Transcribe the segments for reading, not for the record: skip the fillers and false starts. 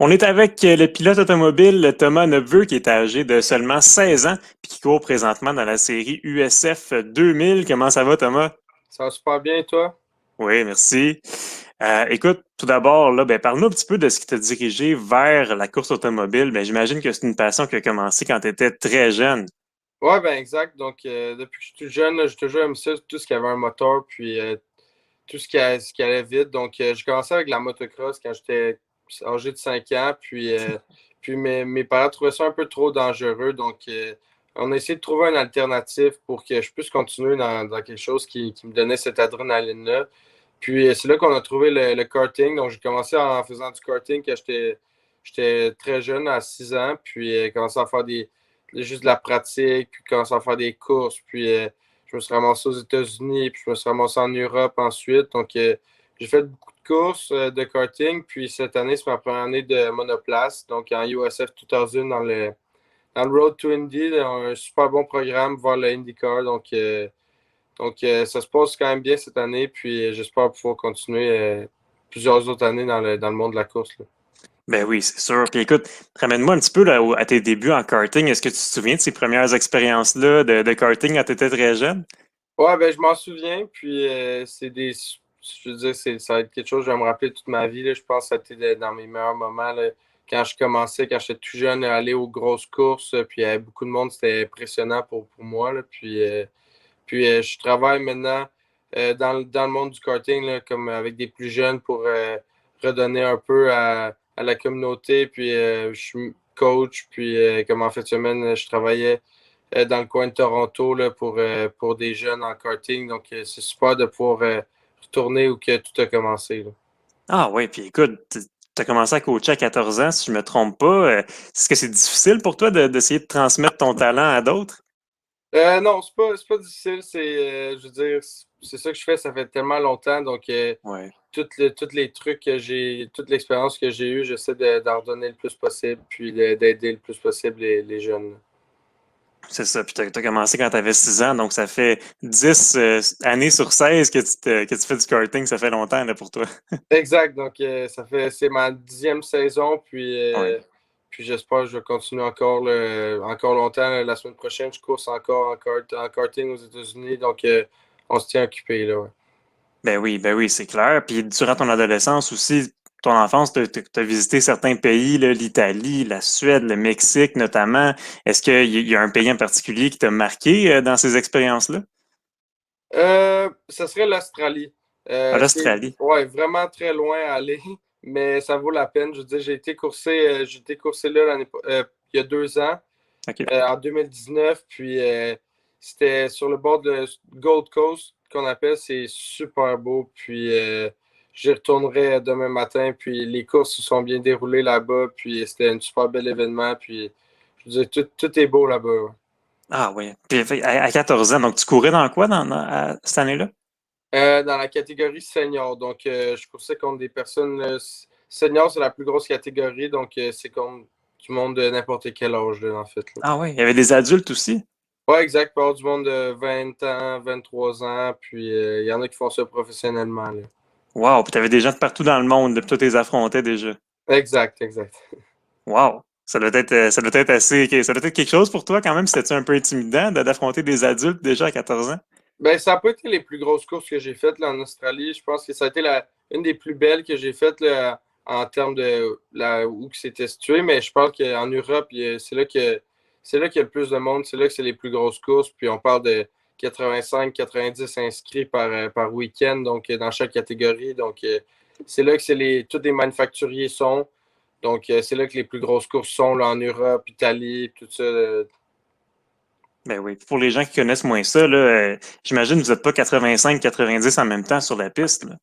On est avec le pilote automobile Thomas Neveu qui est âgé de seulement 16 ans puis qui court présentement dans la série USF 2000. Comment ça va, Thomas? Ça va super bien, toi? Oui, merci. Écoute, tout d'abord, là, parle-nous un petit peu de ce qui t'a dirigé vers la course automobile. J'imagine que c'est une passion qui a commencé quand tu étais très jeune. Ouais, ben exact. Donc, depuis que je suis tout jeune, là, j'ai toujours aimé ça, tout ce qui avait un moteur, puis tout ce qui allait vite. Donc, j'ai commencé avec la motocross quand j'étais âgé de 5 ans, puis mes parents trouvaient ça un peu trop dangereux. Donc, on a essayé de trouver une alternative pour que je puisse continuer dans quelque chose qui me donnait cette adrénaline-là. Puis, c'est là qu'on a trouvé le karting. Donc, j'ai commencé en faisant du karting quand j'étais très jeune, à 6 ans, puis commencé à faire juste de la pratique, puis commencé à faire des courses, puis je me suis ramassé aux États-Unis, puis je me suis ramassé en Europe ensuite. Donc, j'ai fait beaucoup de courses de karting, puis cette année, c'est ma première année de monoplace, donc en USF 2000 dans le Road to Indy, un super bon programme vers le IndyCar. Donc, ça se passe quand même bien cette année, puis j'espère pouvoir continuer plusieurs autres années dans le monde de la course, là. Ben oui, c'est sûr. Puis écoute, ramène-moi un petit peu là, à tes débuts en karting. Est-ce que tu te souviens de ces premières expériences-là de karting quand tu étais très jeune? Ouais, ben je m'en souviens, puis je veux dire, ça va être quelque chose que je vais me rappeler toute ma vie, là. Je pense que c'était dans mes meilleurs moments, là, quand je commençais, quand j'étais tout jeune, à aller aux grosses courses, puis il y avait beaucoup de monde, c'était impressionnant pour moi, là. Puis je travaille maintenant dans le monde du karting, là, comme avec des plus jeunes pour redonner un peu à la communauté. Puis je suis coach, puis comme en fin de semaine, je travaillais dans le coin de Toronto là, pour des jeunes en karting. Donc c'est super de pouvoir retourner où que tout a commencé, là. Ah oui, puis écoute, tu as commencé à coacher à 14 ans, si je me trompe pas. Est-ce que c'est difficile pour toi d'essayer de transmettre ton talent à d'autres? Non, c'est pas difficile. Je veux dire, c'est ça que je fais, ça fait tellement longtemps. Donc, Ouais, tous les trucs que j'ai, toute l'expérience que j'ai eue, j'essaie d'en redonner le plus possible, puis d'aider le plus possible les jeunes. c'est ça. Puis tu as commencé quand tu avais 6 ans, donc ça fait 10 années sur 16 que tu fais du karting, ça fait longtemps là, pour toi. Exact. Donc, c'est ma 10e saison, Ouais. puis j'espère que je vais continuer encore, encore longtemps. La semaine prochaine, je course encore en karting aux États-Unis. Donc, on se tient occupé, là. Ouais. Ben oui, c'est clair. Puis durant ton adolescence aussi, ton enfance, tu as visité certains pays, là, l'Italie, la Suède, le Mexique notamment. Est-ce qu'il y a un pays en particulier qui t'a marqué dans ces expériences-là? Ça serait l'Australie. À C'est l'Australie. ouais, vraiment très loin à aller, mais ça vaut la peine. Je veux dire, j'ai été coursé là il y a 2 ans, OK. en 2019, puis c'était sur le bord de Gold Coast qu'on appelle. C'est super beau, puis j'y retournerai demain matin, puis les courses se sont bien déroulées là-bas, puis c'était un super bel événement, puis je veux dire, tout est beau là-bas. Ouais. Ah oui. Puis à 14 ans, donc tu courais dans quoi à cette année-là? Dans la catégorie senior. Donc, je coursais contre des personnes. Senior, c'est la plus grosse catégorie. Donc, c'est contre du monde de n'importe quel âge, là, en fait, là. Ah oui, il y avait des adultes aussi. Ouais, exact. Pas du monde de 20 ans, 23 ans. Puis, il y en a qui font ça professionnellement, là. Wow, puis tu avais des gens de partout dans le monde, puis toi, tu les affrontais déjà. Exact, exact. Wow. Ça doit être assez, ça doit être quelque chose pour toi quand même. C'était un peu intimidant d'affronter des adultes déjà à 14 ans? Ben, ça n'a pas été les plus grosses courses que j'ai faites là, en Australie. Je pense que ça a été une des plus belles que j'ai faites là, en termes de où que c'était situé. Mais je pense qu'en Europe, c'est là qu'il y a le plus de monde. C'est là que c'est les plus grosses courses. Puis on parle de 85-90 inscrits par week-end, donc dans chaque catégorie. Donc c'est là que tous les manufacturiers sont. Donc c'est là que les plus grosses courses sont là, en Europe, Italie, tout ça. Ben oui. Pour les gens qui connaissent moins ça, là, j'imagine que vous n'êtes pas 85-90 en même temps sur la piste, là.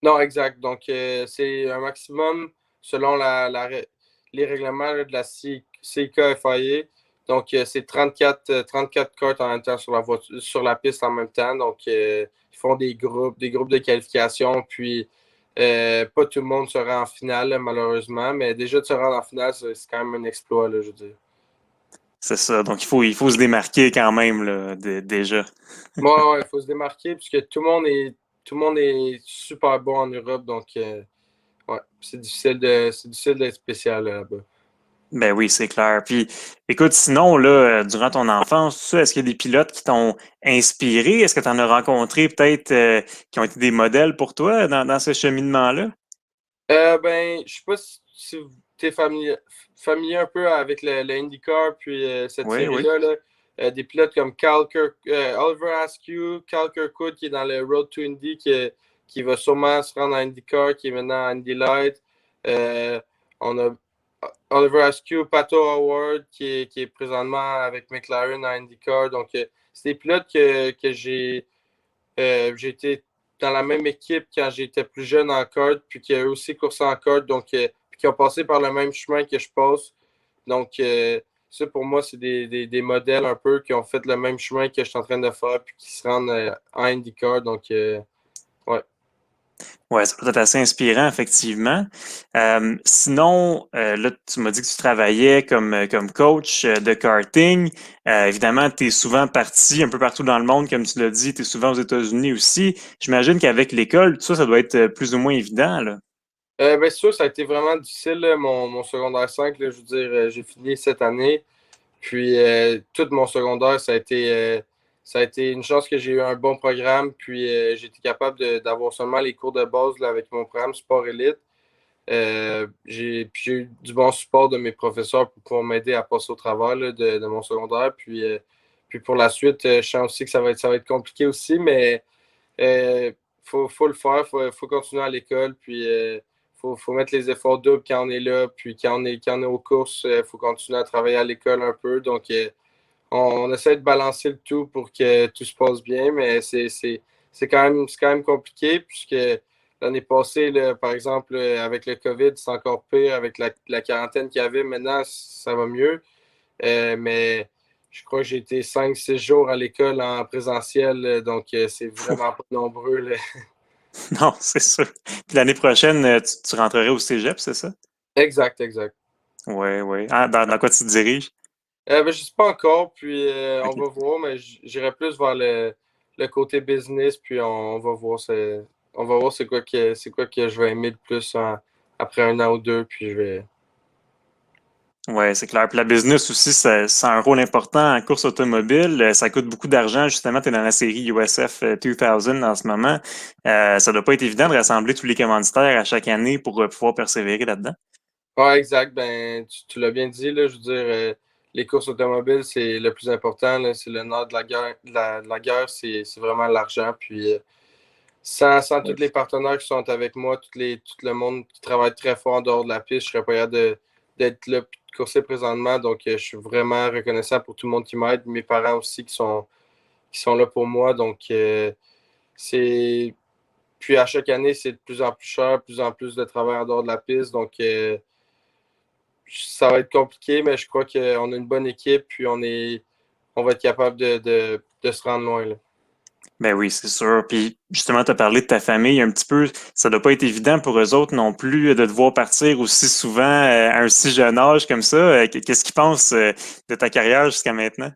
Non, exact. Donc, c'est un maximum selon les règlements là, de la CIKFIA. Donc, c'est 34 cartes en même temps sur la voiture, sur la piste en même temps. Donc, ils font des groupes de qualification. Puis, pas tout le monde sera en finale, là, malheureusement. Mais déjà, de se rendre en finale, c'est quand même un exploit, là, je veux dire. C'est ça. Donc, il faut se démarquer quand même, là, déjà. Moi, il faut se démarquer puisque tout le monde est super bon en Europe. Donc, Ouais, c'est difficile d'être spécial là-bas. Ben oui, c'est clair. Puis, écoute, sinon, là, durant ton enfance, tout ça, est-ce qu'il y a des pilotes qui t'ont inspiré? Est-ce que tu en as rencontré peut-être qui ont été des modèles pour toi dans ce cheminement-là? Ben, je sais pas si tu es familier un peu avec le IndyCar, puis cette Oui, oui. série-là, là. Des pilotes comme Oliver Askew, Cal Kirkwood qui est dans le Road to Indy, qui va sûrement se rendre à IndyCar, qui est maintenant à Indy Light. On a Oliver Askew, Pato Howard, qui est présentement avec McLaren à IndyCar. Donc, c'est des pilotes que j'ai été dans la même équipe quand j'étais plus jeune en corde, puis qui a aussi coursé en corde, donc puis qui ont passé par le même chemin que je passe. Donc, ça pour moi, c'est des modèles un peu qui ont fait le même chemin que je suis en train de faire, puis qui se rendent en IndyCar. Donc, ouais. Ouais, ça peut être assez inspirant, effectivement. Sinon, là, tu m'as dit que tu travaillais comme coach de karting. Évidemment, tu es souvent parti un peu partout dans le monde, comme tu l'as dit, tu es souvent aux États-Unis aussi. J'imagine qu'avec l'école, tout ça, ça doit être plus ou moins évident, là. Ben, c'est sûr, ça a été vraiment difficile, là, mon secondaire 5. Là, je veux dire, j'ai fini cette année. Puis tout mon secondaire, ça a été une chance que j'ai eu un bon programme. Puis j'ai été capable d'avoir seulement les cours de base là, avec mon programme Sport Élite. Puis j'ai eu du bon support de mes professeurs pour pouvoir m'aider à passer au travers là, de mon secondaire. Puis pour la suite, je sens aussi que ça va être compliqué aussi, mais faut le faire, faut continuer à l'école, puis faut mettre les efforts doubles quand on est là, puis quand on est aux courses, faut continuer à travailler à l'école un peu. Donc, on essaie de balancer le tout pour que tout se passe bien, mais c'est quand même compliqué, puisque l'année passée, là, par exemple, avec le COVID, c'est encore pire, avec la quarantaine qu'il y avait. Maintenant, ça va mieux. Mais je crois que j'ai été 5 6 jours à l'école en présentiel, donc c'est vraiment pas nombreux, là. Non, c'est sûr. Puis l'année prochaine, tu rentrerais au cégep, c'est ça? Exact, exact. Oui, oui. Ah, dans quoi tu te diriges? Ben, je sais pas encore, puis on OK. va voir, mais j'irai plus vers le côté business, puis on va voir c'est quoi que je vais aimer le plus après 1 an ou 2, puis je vais. Ouais, c'est clair. Puis la business aussi, ça a un rôle important en course automobile. Ça coûte beaucoup d'argent. Justement, tu es dans la série USF 2000 en ce moment. Ça doit pas être évident de rassembler tous les commanditaires à chaque année pour pouvoir persévérer là-dedans. Ouais, exact. Ben, tu l'as bien dit, là, je veux dire, les courses automobiles, c'est le plus important, là, c'est le nerf de la guerre, de la guerre, c'est vraiment l'argent. Puis sans tous les partenaires qui sont avec moi, tout le monde qui travaille très fort en dehors de la piste, je serais pas capable d'être là et de courser présentement. Donc, je suis vraiment reconnaissant pour tout le monde qui m'aide, mes parents aussi qui sont là pour moi. Donc, c'est. Puis à chaque année, c'est de plus en plus cher, de plus en plus de travail en dehors de la piste. Donc, ça va être compliqué, mais je crois qu'on a une bonne équipe, puis on va être capable de se rendre loin, là. Ben oui, c'est sûr. Puis justement, tu as parlé de ta famille un petit peu. Ça doit pas être évident pour eux autres non plus de devoir partir aussi souvent à un si jeune âge comme ça. Qu'est-ce qu'ils pensent de ta carrière jusqu'à maintenant?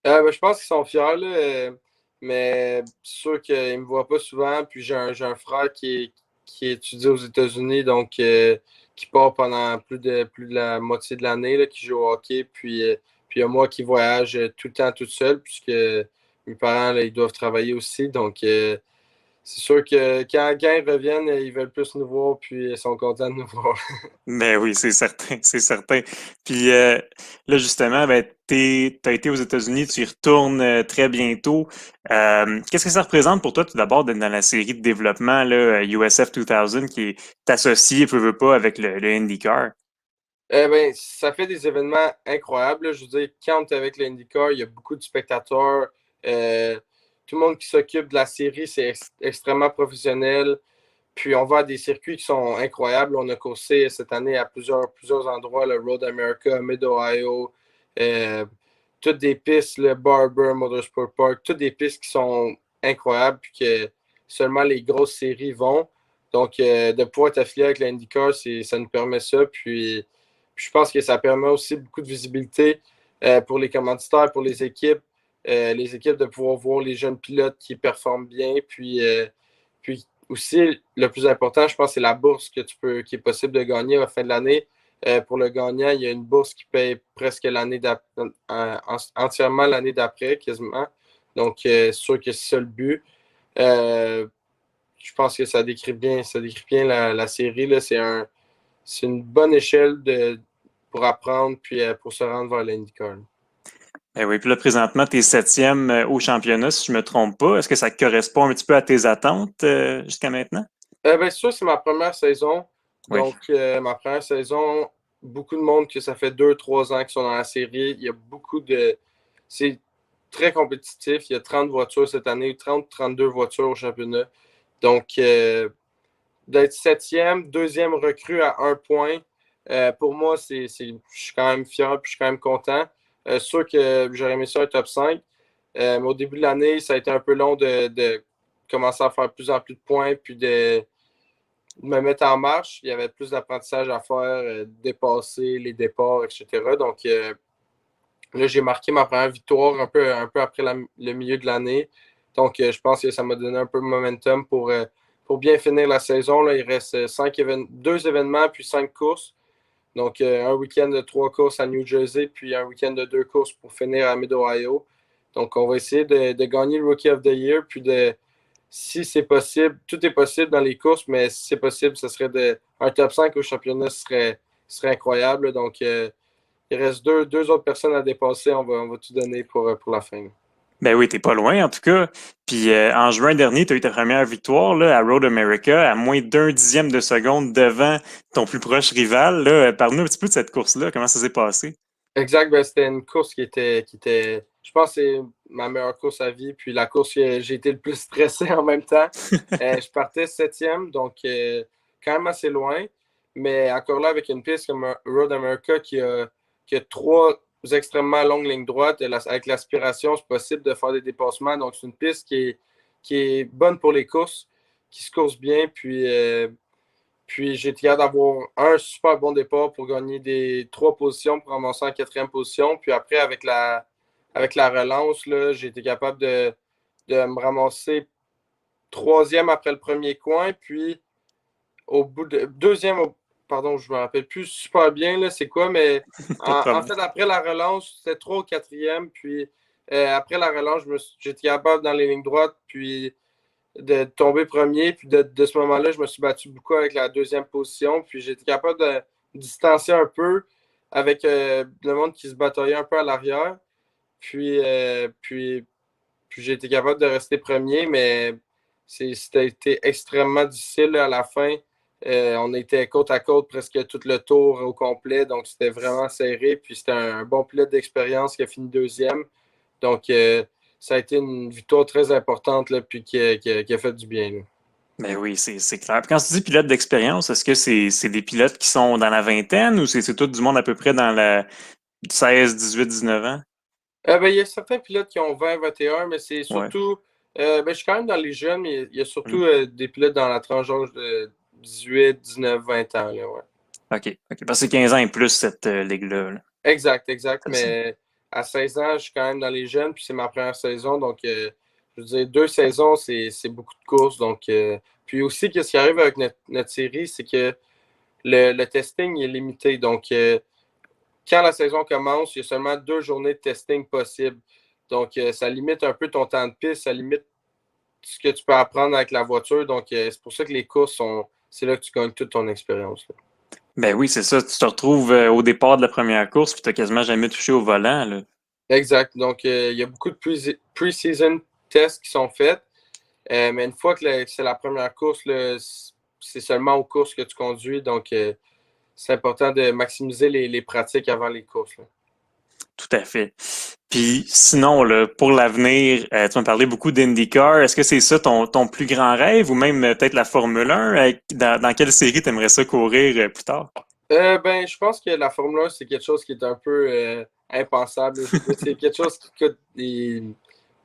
Ben, je pense qu'ils sont fiers, là, mais c'est sûr qu'ils ne me voient pas souvent. Puis j'ai un frère qui étudie aux États-Unis, donc qui part pendant plus de la moitié de l'année, là, qui joue au hockey. Puis il y a moi qui voyage tout le temps tout seul, puisque mes parents, là, ils doivent travailler aussi. Donc, c'est sûr que quand ils reviennent, ils veulent plus nous voir, puis ils sont contents de nous voir. Ben oui, c'est certain, c'est certain. Puis là, justement, ben, t'as été aux États-Unis, tu y retournes très bientôt. Qu'est-ce que ça représente pour toi, tout d'abord, d'être dans la série de développement là, USF 2000 qui est associée, peu pas, avec le IndyCar? Ben, ça fait des événements incroyables, là. Je veux dire, quand on est avec l'IndyCar, il y a beaucoup de spectateurs. Euh, Tout le monde qui s'occupe de la série, c'est extrêmement professionnel. Puis on va à des circuits qui sont incroyables. On a coursé cette année à plusieurs endroits, le Road America, Mid-Ohio, euh, toutes des pistes, le Barber, Motorsport Park, toutes des pistes qui sont incroyables, puis que seulement les grosses séries vont. Donc, de pouvoir être affilié avec l'IndyCar, ça nous permet ça. Puis je pense que ça permet aussi beaucoup de visibilité pour les commanditaires, pour les équipes de pouvoir voir les jeunes pilotes qui performent bien. Puis aussi, le plus important, je pense, c'est la bourse qui est possible de gagner à la fin de l'année. Pour le gagnant, il y a une bourse qui paye presque entièrement l'année d'après, quasiment. Donc, c'est sûr que c'est ça le but. Je pense que ça décrit bien la série. Là. C'est une bonne échelle pour apprendre puis pour se rendre vers l'IndyCar. Ben oui, puis là, présentement, tu es septième au championnat, si je ne me trompe pas. Est-ce que ça correspond un petit peu à tes attentes jusqu'à maintenant? Bien sûr, c'est ma première saison. Oui. Donc, ma première saison, beaucoup de monde que ça fait 2-3 ans qu'ils sont dans la série. Il y a beaucoup de. C'est très compétitif. Il y a 30 voitures cette année, 30-32 voitures au championnat. Donc, d'être septième, deuxième recrue à 1 point, pour moi, je suis quand même fier et je suis quand même content. Sûr que j'aurais aimé ça un top 5. Mais au début de l'année, ça a été un peu long de commencer à faire de plus en plus de points puis de me mettre en marche. Il y avait plus d'apprentissage à faire, dépasser les départs, etc. Donc, là, j'ai marqué ma première victoire un peu après le milieu de l'année. Donc, je pense que ça m'a donné un peu de momentum pour bien finir la saison. Là, il reste 2 événements puis 5 courses. Donc, un week-end de 3 courses à New Jersey, puis un week-end de 2 courses pour finir à Mid-Ohio. Donc, on va essayer de gagner le Rookie of the Year, puis si c'est possible, tout est possible dans les courses, mais si c'est possible, ce serait un top 5 au championnat, serait incroyable. Donc, il reste deux autres personnes à dépasser. On va tout donner pour la fin. Ben oui, t'es pas loin en tout cas. Puis en juin dernier, tu as eu ta première victoire là, à Road America, à moins d'1/10 de seconde devant ton plus proche rival. Là. Parle-nous un petit peu de cette course-là. Comment ça s'est passé? Exact, ben, c'était une course je pense que c'est ma meilleure course à vie, puis la course que j'ai été le plus stressé en même temps. Je partais septième, donc quand même assez loin, mais encore là, avec une piste comme Road America qui a 3 extrêmement longues lignes droites, avec l'aspiration, c'est possible de faire des dépassements, donc c'est une piste qui est bonne pour les courses, qui se course bien, puis j'ai été capable d'avoir un super bon départ pour gagner des 3 positions pour avancer en quatrième position. Puis après, avec la relance, là, j'ai été capable de me ramasser troisième après le premier coin. Puis au bout de deuxième, pardon, je me rappelle plus super bien là, c'est quoi, mais Pas de en problème. fait, après la relance, c'était 3 ou 4e. Puis après la relance, j'étais capable dans les lignes droites. Puis de tomber premier. Puis de ce moment-là, je me suis battu beaucoup avec la deuxième position. Puis j'ai été capable de distancer un peu avec le monde qui se bataillait un peu à l'arrière. Puis j'ai été capable de rester premier, mais c'était été extrêmement difficile là, à la fin. On était côte à côte presque tout le tour au complet, donc c'était vraiment serré. Puis c'était un bon pilote d'expérience qui a fini deuxième. Donc, ça a été une victoire très importante, là, puis qui a fait du bien. Là. Ben oui, c'est clair. Puis quand tu dis pilote d'expérience, est-ce que c'est des pilotes qui sont dans la vingtaine ou c'est tout du monde à peu près dans la 16, 18, 19 ans? Ben, il y a certains pilotes qui ont 20, 21, mais c'est Ouais. surtout. Ben, je suis quand même dans les jeunes, mais il y a Mhm. surtout des pilotes dans la tranche d'âge de 18, 19, 20 ans. Là, ouais. OK. OK. Parce que c'est 15 ans et plus cette ligue-là. Là. Exact, exact. C'est ça. Mais à 16 ans, je suis quand même dans les jeunes, puis c'est ma première saison. Donc, je veux dire, 2 saisons, c'est beaucoup de courses. Donc, puis aussi, qu'est-ce qui arrive avec notre série, c'est que le testing est limité. Donc, quand la saison commence, il y a seulement 2 journées de testing possibles. Donc, ça limite un peu ton temps de piste, ça limite ce que tu peux apprendre avec la voiture. Donc, c'est pour ça que les courses c'est là que tu gagnes toute ton expérience. Là. Ben oui, c'est ça. Tu te retrouves au départ de la première course puis tu n'as quasiment jamais touché au volant. Là. Exact. Donc, il y a beaucoup de pre-season tests qui sont faits. Mais une fois que c'est la première course, là, c'est seulement aux courses que tu conduis. Donc, c'est important de maximiser les pratiques avant les courses. Là. Tout à fait. Puis sinon, là, pour l'avenir, tu m'as parlé beaucoup d'IndyCar. Est-ce que c'est ça ton plus grand rêve ou même peut-être la Formule 1? Dans quelle série tu aimerais ça courir plus tard? Ben, je pense que la Formule 1, c'est quelque chose qui est un peu impensable. C'est quelque chose qui coûte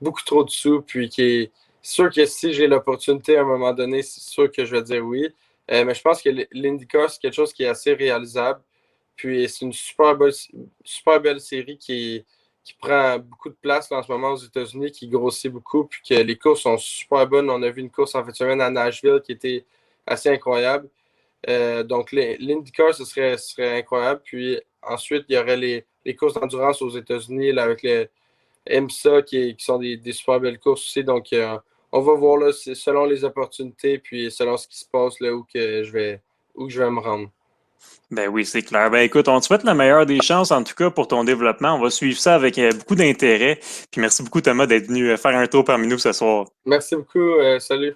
beaucoup trop de sous, puis qui est sûr que si j'ai l'opportunité à un moment donné, c'est sûr que je vais dire oui. Mais je pense que l'IndyCar, c'est quelque chose qui est assez réalisable. Puis c'est une super belle série qui prend beaucoup de place là, en ce moment aux États-Unis, qui grossit beaucoup, puis que les courses sont super bonnes. On a vu une course en fin de semaine à Nashville qui était assez incroyable. Donc, l'IndyCar, ce serait incroyable. Puis ensuite, il y aurait les courses d'endurance aux États-Unis là, avec les IMSA qui sont des super belles courses aussi. Donc, on va voir là, selon les opportunités, puis selon ce qui se passe, là, où je vais me rendre. Ben oui, c'est clair. Ben écoute, on te souhaite la meilleure des chances, en tout cas, pour ton développement. On va suivre ça avec beaucoup d'intérêt. Puis merci beaucoup, Thomas, d'être venu faire un tour parmi nous ce soir. Merci beaucoup. Salut.